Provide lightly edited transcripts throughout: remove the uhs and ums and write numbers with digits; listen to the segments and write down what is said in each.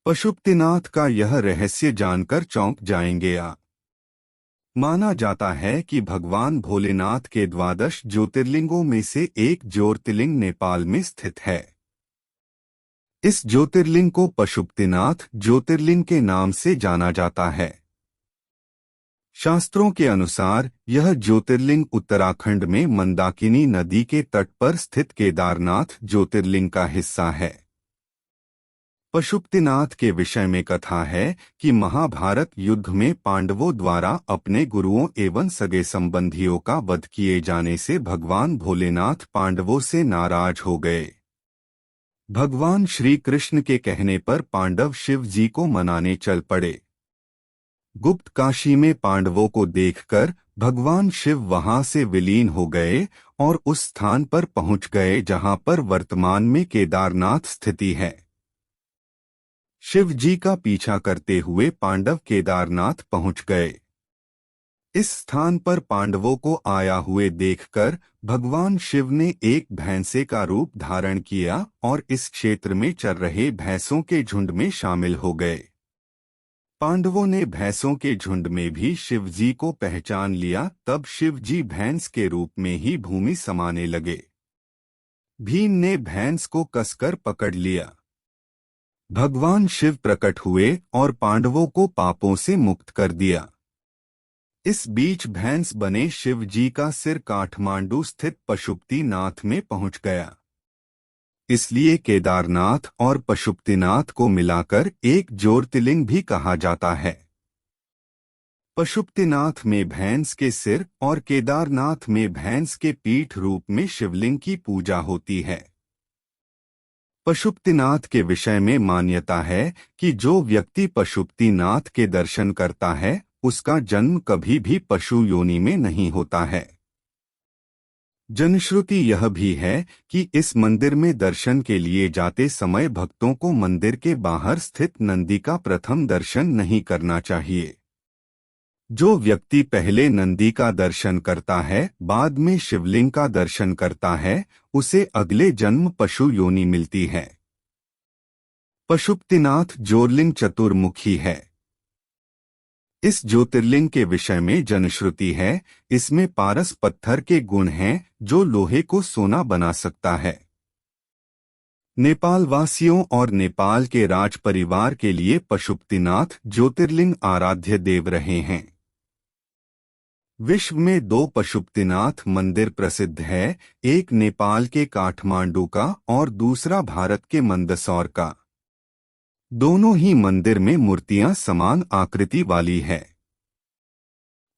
पशुपतिनाथ का यह रहस्य जानकर चौंक जाएंगे आप। माना जाता है कि भगवान भोलेनाथ के 12 ज्योतिर्लिंगों में से एक ज्योतिर्लिंग नेपाल में स्थित है। इस ज्योतिर्लिंग को पशुपतिनाथ ज्योतिर्लिंग के नाम से जाना जाता है। शास्त्रों के अनुसार यह ज्योतिर्लिंग उत्तराखंड में मंदाकिनी नदी के तट पर स्थित केदारनाथ ज्योतिर्लिंग का हिस्सा है। पशुपतिनाथ के विषय में कथा है कि महाभारत युद्ध में पांडवों द्वारा अपने गुरुओं एवं सगे संबंधियों का वध किए जाने से भगवान भोलेनाथ पांडवों से नाराज हो गए। भगवान श्री कृष्ण के कहने पर पांडव शिव जी को मनाने चल पड़े। गुप्त काशी में पांडवों को देखकर भगवान शिव वहां से विलीन हो गए और उस स्थान पर पहुंच गए जहां पर वर्तमान में केदारनाथ स्थिति है। शिव जी का पीछा करते हुए पांडव केदारनाथ पहुंच गए। इस स्थान पर पांडवों को आया हुए देखकर भगवान शिव ने एक भैंसे का रूप धारण किया और इस क्षेत्र में चल रहे भैंसों के झुंड में शामिल हो गए। पांडवों ने भैंसों के झुंड में भी शिव जी को पहचान लिया। तब शिव जी भैंस के रूप में ही भूमि समाने लगे। भीम ने भैंस को कसकर पकड़ लिया। भगवान शिव प्रकट हुए और पांडवों को पापों से मुक्त कर दिया। इस बीच भैंस बने शिव जी का सिर काठमांडू स्थित पशुपतिनाथ में पहुंच गया। इसलिए केदारनाथ और पशुपतिनाथ को मिलाकर एक ज्योतिर्लिंग भी कहा जाता है। पशुपतिनाथ में भैंस के सिर और केदारनाथ में भैंस के पीठ रूप में शिवलिंग की पूजा होती है। पशुपतिनाथ के विषय में मान्यता है कि जो व्यक्ति पशुपतिनाथ के दर्शन करता है उसका जन्म कभी भी पशु योनि में नहीं होता है। जनश्रुति यह भी है कि इस मंदिर में दर्शन के लिए जाते समय भक्तों को मंदिर के बाहर स्थित नंदी का प्रथम दर्शन नहीं करना चाहिए। जो व्यक्ति पहले नंदी का दर्शन करता है बाद में शिवलिंग का दर्शन करता है उसे अगले जन्म पशु योनि मिलती है। पशुपतिनाथ ज्योतिर्लिंग चतुर्मुखी है। इस ज्योतिर्लिंग के विषय में जनश्रुति है इसमें पारस पत्थर के गुण हैं जो लोहे को सोना बना सकता है। नेपाल वासियों और नेपाल के राज परिवार के लिए पशुपतिनाथ ज्योतिर्लिंग आराध्य देव रहे हैं। विश्व में 2 पशुपतिनाथ मंदिर प्रसिद्ध है, एक नेपाल के काठमांडू का और दूसरा भारत के मंदसौर का। दोनों ही मंदिर में मूर्तियां समान आकृति वाली है।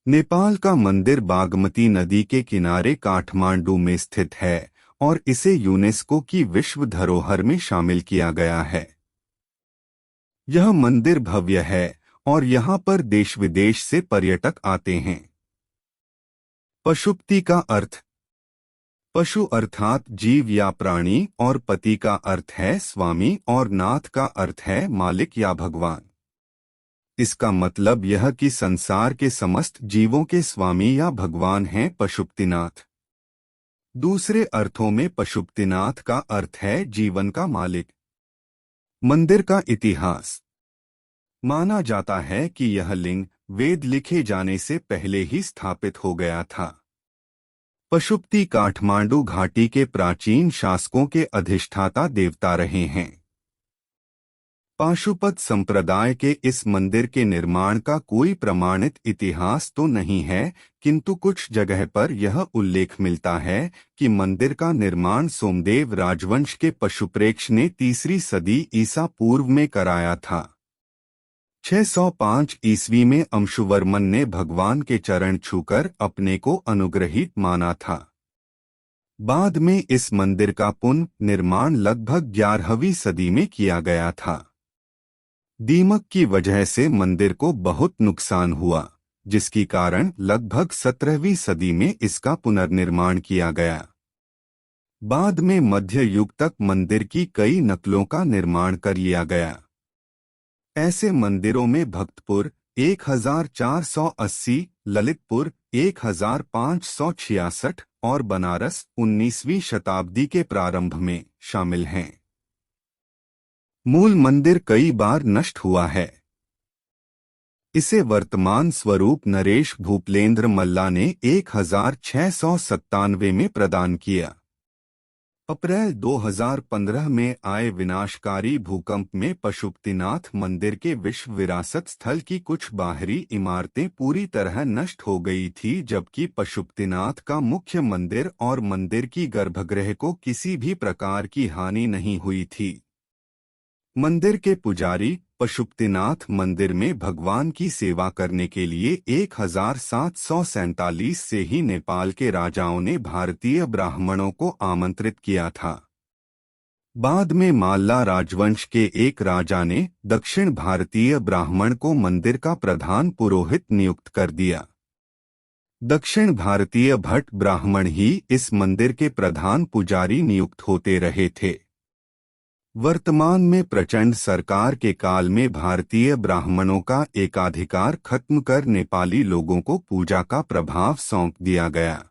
नेपाल का मंदिर बागमती नदी के किनारे काठमांडू में स्थित है और इसे यूनेस्को की विश्व धरोहर में शामिल किया गया है। यह मंदिर भव्य है और यहाँ पर देश विदेश से पर्यटक आते हैं। पशुपति का अर्थ पशु अर्थात जीव या प्राणी और पति का अर्थ है स्वामी और नाथ का अर्थ है मालिक या भगवान। इसका मतलब यह कि संसार के समस्त जीवों के स्वामी या भगवान हैं पशुपतिनाथ। दूसरे अर्थों में पशुपतिनाथ का अर्थ है जीवन का मालिक। मंदिर का इतिहास माना जाता है कि यह लिंग वेद लिखे जाने से पहले ही स्थापित हो गया था। पशुपति काठमांडू घाटी के प्राचीन शासकों के अधिष्ठाता देवता रहे हैं। पाशुपत संप्रदाय के इस मंदिर के निर्माण का कोई प्रमाणित इतिहास तो नहीं है, किंतु कुछ जगह पर यह उल्लेख मिलता है कि मंदिर का निर्माण सोमदेव राजवंश के पशुप्रेक्ष ने 3री सदी ईसा पूर्व में कराया था। 605 ईस्वी में अंशुवर्मन ने भगवान के चरण छूकर अपने को अनुग्रहित माना था। बाद में इस मंदिर का पुनर्निर्माण लगभग 11वीं सदी में किया गया था। दीमक की वजह से मंदिर को बहुत नुकसान हुआ, जिसके कारण लगभग 17वीं सदी में इसका पुनर्निर्माण किया गया। बाद में मध्य युग तक मंदिर की कई नकलों का निर्माण कर लिया गया। ऐसे मंदिरों में भक्तपुर 1480, ललितपुर 1566 और बनारस 19वीं शताब्दी के प्रारंभ में शामिल हैं। मूल मंदिर कई बार नष्ट हुआ है। इसे वर्तमान स्वरूप नरेश भूपलेंद्र मल्ला ने 1697 में प्रदान किया। अप्रैल 2015 में आए विनाशकारी भूकंप में पशुपतिनाथ मंदिर के विश्व विरासत स्थल की कुछ बाहरी इमारतें पूरी तरह नष्ट हो गई थी, जबकि पशुपतिनाथ का मुख्य मंदिर और मंदिर की गर्भगृह को किसी भी प्रकार की हानि नहीं हुई थी। मंदिर के पुजारी पशुपतिनाथ मंदिर में भगवान की सेवा करने के लिए 1747 से ही नेपाल के राजाओं ने भारतीय ब्राह्मणों को आमंत्रित किया था। बाद में माल्ला राजवंश के एक राजा ने दक्षिण भारतीय ब्राह्मण को मंदिर का प्रधान पुरोहित नियुक्त कर दिया। दक्षिण भारतीय भट्ट ब्राह्मण ही इस मंदिर के प्रधान पुजारी नियुक्त होते रहे थे। वर्तमान में प्रचंड सरकार के काल में भारतीय ब्राह्मणों का एकाधिकार खत्म कर नेपाली लोगों को पूजा का प्रभाव सौंप दिया गया।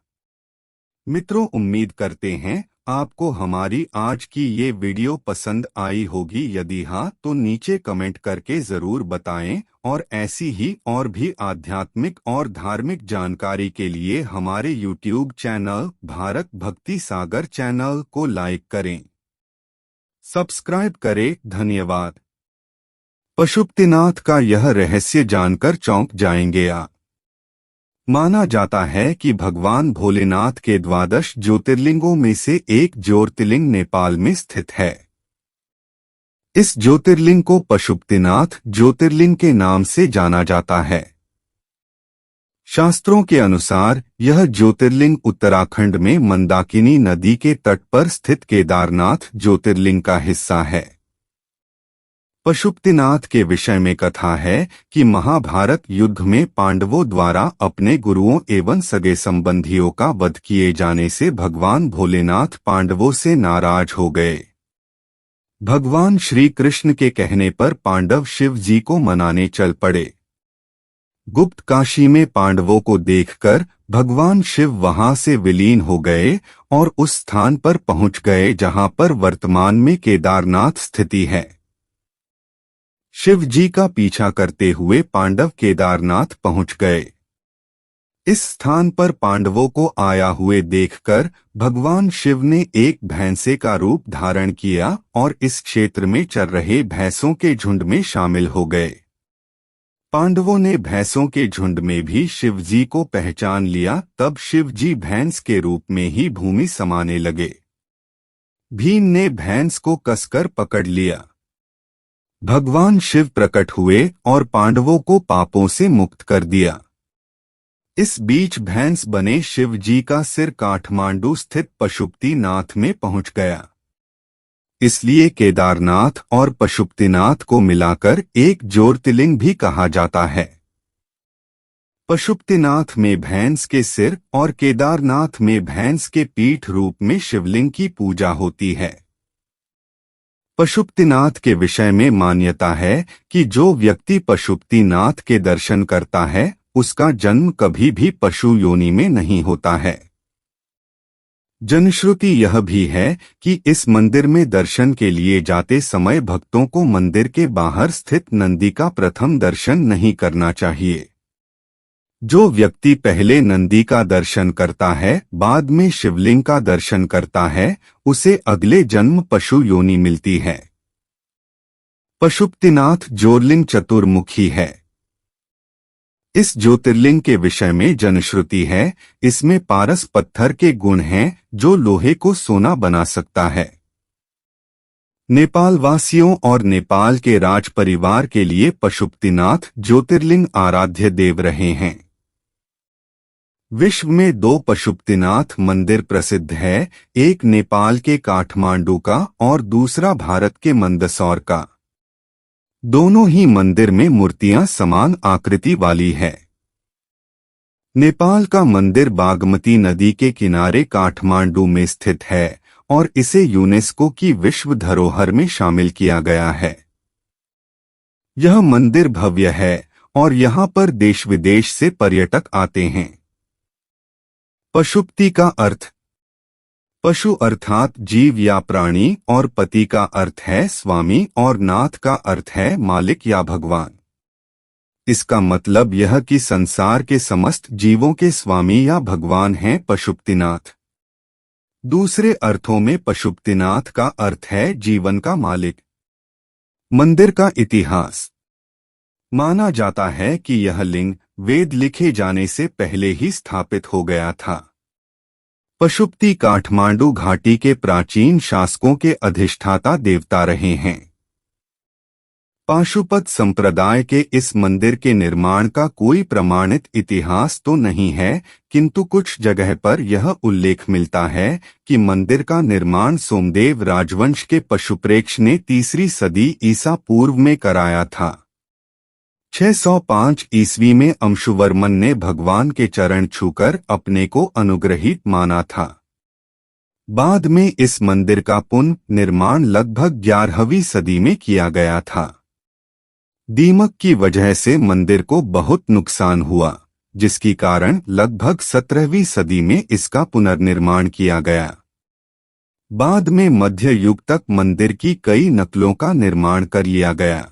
मित्रों, उम्मीद करते हैं आपको हमारी आज की ये वीडियो पसंद आई होगी। यदि हाँ तो नीचे कमेंट करके जरूर बताएं और ऐसी ही और भी आध्यात्मिक और धार्मिक जानकारी के लिए हमारे YouTube चैनल भारत भक्ति सागर चैनल को लाइक करें, सब्सक्राइब करें। धन्यवाद। पशुपतिनाथ का यह रहस्य जानकर चौंक जाएंगे आप। माना जाता है कि भगवान भोलेनाथ के 12 ज्योतिर्लिंगों में से एक ज्योतिर्लिंग नेपाल में स्थित है। इस ज्योतिर्लिंग को पशुपतिनाथ ज्योतिर्लिंग के नाम से जाना जाता है। शास्त्रों के अनुसार यह ज्योतिर्लिंग उत्तराखंड में मंदाकिनी नदी के तट पर स्थित केदारनाथ ज्योतिर्लिंग का हिस्सा है। पशुपतिनाथ के विषय में कथा है कि महाभारत युद्ध में पांडवों द्वारा अपने गुरुओं एवं सगे संबंधियों का वध किए जाने से भगवान भोलेनाथ पांडवों से नाराज हो गए। भगवान श्री कृष्ण के कहने पर पांडव शिव जी को मनाने चल पड़े। गुप्त काशी में पांडवों को देखकर भगवान शिव वहां से विलीन हो गए और उस स्थान पर पहुंच गए जहां पर वर्तमान में केदारनाथ स्थिति है। शिव जी का पीछा करते हुए पांडव केदारनाथ पहुंच गए। इस स्थान पर पांडवों को आया हुए देखकर भगवान शिव ने एक भैंसे का रूप धारण किया और इस क्षेत्र में चल रहे भैंसों के झुंड में शामिल हो गए। पांडवों ने भैंसों के झुंड में भी शिव जी को पहचान लिया। तब शिव जी भैंस के रूप में ही भूमि समाने लगे। भीम ने भैंस को कसकर पकड़ लिया। भगवान शिव प्रकट हुए और पांडवों को पापों से मुक्त कर दिया। इस बीच भैंस बने शिव जी का सिर काठमांडू स्थित पशुपतिनाथ में पहुंच गया। इसलिए केदारनाथ और पशुपतिनाथ को मिलाकर एक ज्योतिर्लिंग भी कहा जाता है। पशुपतिनाथ में भैंस के सिर और केदारनाथ में भैंस के पीठ रूप में शिवलिंग की पूजा होती है। पशुपतिनाथ के विषय में मान्यता है कि जो व्यक्ति पशुपतिनाथ के दर्शन करता है उसका जन्म कभी भी पशु योनि में नहीं होता है। जनश्रुति यह भी है कि इस मंदिर में दर्शन के लिए जाते समय भक्तों को मंदिर के बाहर स्थित नंदी का प्रथम दर्शन नहीं करना चाहिए। जो व्यक्ति पहले नंदी का दर्शन करता है बाद में शिवलिंग का दर्शन करता है उसे अगले जन्म पशु योनि मिलती है। पशुपतिनाथ ज्योतिर्लिंग चतुर्मुखी है। इस ज्योतिर्लिंग के विषय में जनश्रुति है इसमें पारस पत्थर के गुण हैं जो लोहे को सोना बना सकता है। नेपाल वासियों और नेपाल के राज परिवार के लिए पशुपतिनाथ ज्योतिर्लिंग आराध्य देव रहे हैं। विश्व में 2 पशुपतिनाथ मंदिर प्रसिद्ध है, एक नेपाल के काठमांडू का और दूसरा भारत के मंदसौर का। दोनों ही मंदिर में मूर्तियां समान आकृति वाली है। नेपाल का मंदिर बागमती नदी के किनारे काठमांडू में स्थित है और इसे यूनेस्को की विश्व धरोहर में शामिल किया गया है। यह मंदिर भव्य है और यहाँ पर देश विदेश से पर्यटक आते हैं। पशुपति का अर्थ पशु अर्थात जीव या प्राणी और पति का अर्थ है स्वामी और नाथ का अर्थ है मालिक या भगवान। इसका मतलब यह कि संसार के समस्त जीवों के स्वामी या भगवान हैं पशुपतिनाथ। दूसरे अर्थों में पशुपतिनाथ का अर्थ है जीवन का मालिक। मंदिर का इतिहास। माना जाता है कि यह लिंग वेद लिखे जाने से पहले ही स्थापित हो गया था। पशुपति काठमांडू घाटी के प्राचीन शासकों के अधिष्ठाता देवता रहे हैं। पाशुपत संप्रदाय के इस मंदिर के निर्माण का कोई प्रमाणित इतिहास तो नहीं है, किंतु कुछ जगह पर यह उल्लेख मिलता है कि मंदिर का निर्माण सोमदेव राजवंश के पशुप्रेक्ष ने 3री सदी ईसा पूर्व में कराया था। 605 ईस्वी में अंशुवर्मन ने भगवान के चरण छूकर अपने को अनुग्रहित माना था। बाद में इस मंदिर का पुनर्निर्माण लगभग 11वीं सदी में किया गया था। दीमक की वजह से मंदिर को बहुत नुकसान हुआ, जिसके कारण लगभग 17वीं सदी में इसका पुनर्निर्माण किया गया। बाद में मध्य युग तक मंदिर की कई नकलों का निर्माण कर लिया गया।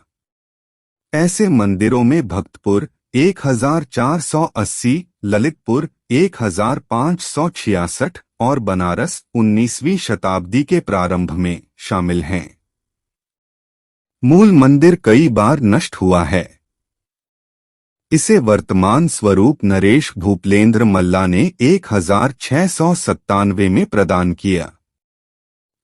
ऐसे मंदिरों में भक्तपुर 1480, ललितपुर 1566 और बनारस 19वीं शताब्दी के प्रारंभ में शामिल हैं। मूल मंदिर कई बार नष्ट हुआ है। इसे वर्तमान स्वरूप नरेश भूपलेंद्र मल्ला ने 1697 में प्रदान किया।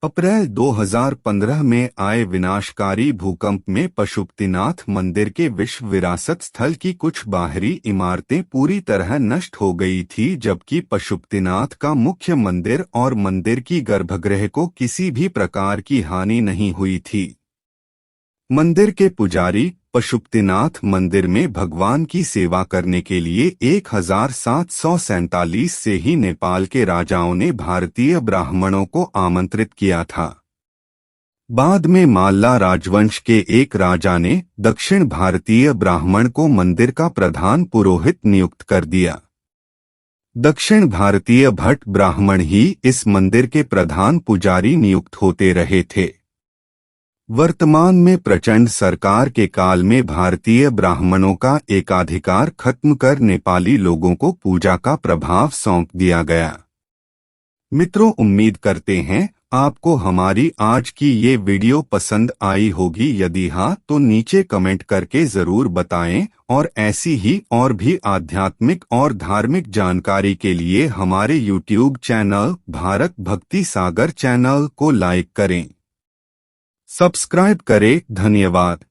अप्रैल 2015 में आए विनाशकारी भूकंप में पशुपतिनाथ मंदिर के विश्व विरासत स्थल की कुछ बाहरी इमारतें पूरी तरह नष्ट हो गई थी, जबकि पशुपतिनाथ का मुख्य मंदिर और मंदिर की गर्भगृह को किसी भी प्रकार की हानि नहीं हुई थी। मंदिर के पुजारी पशुपतिनाथ मंदिर में भगवान की सेवा करने के लिए 1747 से ही नेपाल के राजाओं ने भारतीय ब्राह्मणों को आमंत्रित किया था। बाद में माल्ला राजवंश के एक राजा ने दक्षिण भारतीय ब्राह्मण को मंदिर का प्रधान पुरोहित नियुक्त कर दिया। दक्षिण भारतीय भट्ट ब्राह्मण ही इस मंदिर के प्रधान पुजारी नियुक्त होते रहे थे। वर्तमान में प्रचंड सरकार के काल में भारतीय ब्राह्मणों का एकाधिकार खत्म कर नेपाली लोगों को पूजा का प्रभाव सौंप दिया गया। मित्रों, उम्मीद करते हैं आपको हमारी आज की ये वीडियो पसंद आई होगी। यदि हाँ तो नीचे कमेंट करके जरूर बताएं और ऐसी ही और भी आध्यात्मिक और धार्मिक जानकारी के लिए हमारे YouTube चैनल भारत भक्ति सागर चैनल को लाइक करें, सब्सक्राइब करें। धन्यवाद।